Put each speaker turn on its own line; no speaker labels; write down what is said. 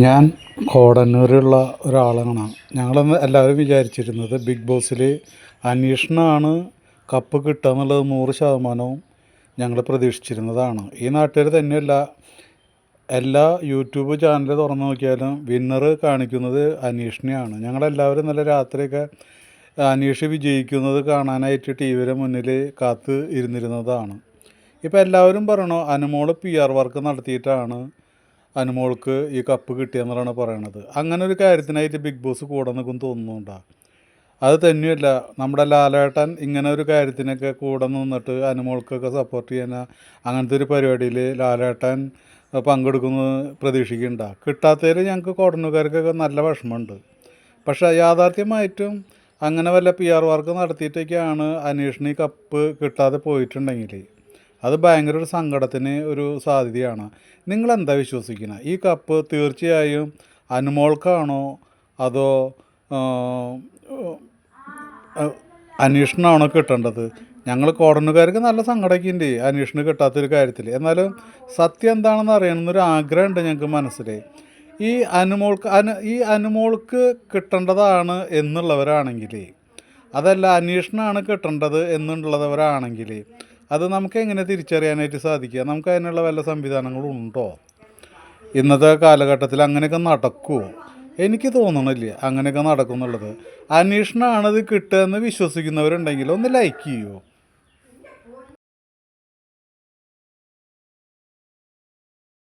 ഞാൻ കോടന്നൂരുള്ള ഒരാളാണ്. ഞങ്ങളന്ന് എല്ലാവരും വിചാരിച്ചിരുന്നത് ബിഗ് ബോസിൽ അനീഷിനാണ് കപ്പ് കിട്ടുക എന്നുള്ളത് 100% ഞങ്ങൾ പ്രതീക്ഷിച്ചിരുന്നതാണ്. ഈ നാട്ടുകാർ തന്നെയല്ല, എല്ലാ യൂട്യൂബ് ചാനൽ തുറന്നു നോക്കിയാലും വിന്നർ കാണിക്കുന്നത് അനീഷിനെയാണ്. ഞങ്ങളെല്ലാവരും നല്ല രാത്രിയൊക്കെ അനീഷ് വിജയിക്കുന്നത് കാണാനായിട്ട് ടി വിയുടെ മുന്നിൽ കാത്ത് ഇരുന്നിരുന്നതാണ്. ഇപ്പോൾ എല്ലാവരും പറയണു അനുമോൾ PR വർക്ക് നടത്തിയിട്ടാണ് അനുമോൾക്ക് ഈ കപ്പ് കിട്ടിയെന്നാണ് പറയണത്. അങ്ങനെ ഒരു കാര്യത്തിനായിട്ട് ബിഗ് ബോസ് കൂടെ നിൽക്കും തോന്നുന്നുണ്ടോ? അത് തന്നെയല്ല, നമ്മുടെ ലാലേട്ടൻ ഇങ്ങനെ ഒരു കാര്യത്തിനൊക്കെ കൂടെ നിന്നിട്ട് അനുമോൾക്കൊക്കെ സപ്പോർട്ട് ചെയ്യാൻ അങ്ങനത്തെ ഒരു പരിപാടിയിൽ ലാലേട്ടൻ പങ്കെടുക്കുന്നത് പ്രതീക്ഷിക്കണ്ട. കിട്ടാത്തതിൽ ഞങ്ങൾക്ക് കോടന്നുകാർക്കൊക്കെ നല്ല വിഷമമുണ്ട്. പക്ഷേ യാഥാർത്ഥ്യമായിട്ടും അങ്ങനെ വല്ല PR വർക്ക് നടത്തിയിട്ടൊക്കെയാണ് അനീഷിന് ഈ കപ്പ് കിട്ടാതെ പോയിട്ടുണ്ടെങ്കിൽ അത് ഭയങ്കര ഒരു സങ്കടത്തിന് ഒരു സാധ്യതയാണ്. നിങ്ങളെന്താ വിശ്വസിക്കുന്നത്? ഈ കപ്പ് തീർച്ചയായും അനുമോൾക്കാണോ അതോ അനീഷിനാണോ കിട്ടേണ്ടത്? ഞങ്ങൾ കോടനുകാർക്ക് നല്ല സങ്കടമൊക്കെ ഉണ്ട് അനീഷിന് കിട്ടാത്തൊരു കാര്യത്തിൽ. എന്നാലും സത്യം എന്താണെന്ന് അറിയണമെന്നൊരു ആഗ്രഹമുണ്ട് ഞങ്ങൾക്ക് മനസ്സിൽ. ഈ അനുമോൾക്ക് കിട്ടേണ്ടതാണ് എന്നുള്ളവരാണെങ്കിൽ, അതല്ല അനീഷിനാണ് കിട്ടേണ്ടത് എന്നുള്ളവരാണെങ്കിൽ, അത് നമുക്ക് എങ്ങനെ തിരിച്ചറിയാനായിട്ട് സാധിക്കുക? നമുക്ക് അതിനുള്ള വല്ല സംവിധാനങ്ങളും ഉണ്ടോ? ഇന്നത്തെ കാലഘട്ടത്തിൽ അങ്ങനെയൊക്കെ നടക്കുമോ? എനിക്ക് തോന്നണില്ല അങ്ങനെയൊക്കെ നടക്കും എന്നുള്ളത്. അന്വേഷണമാണത് കിട്ടുക എന്ന് വിശ്വസിക്കുന്നവരുണ്ടെങ്കിൽ ഒന്ന് ലൈക്ക് ചെയ്യുമോ?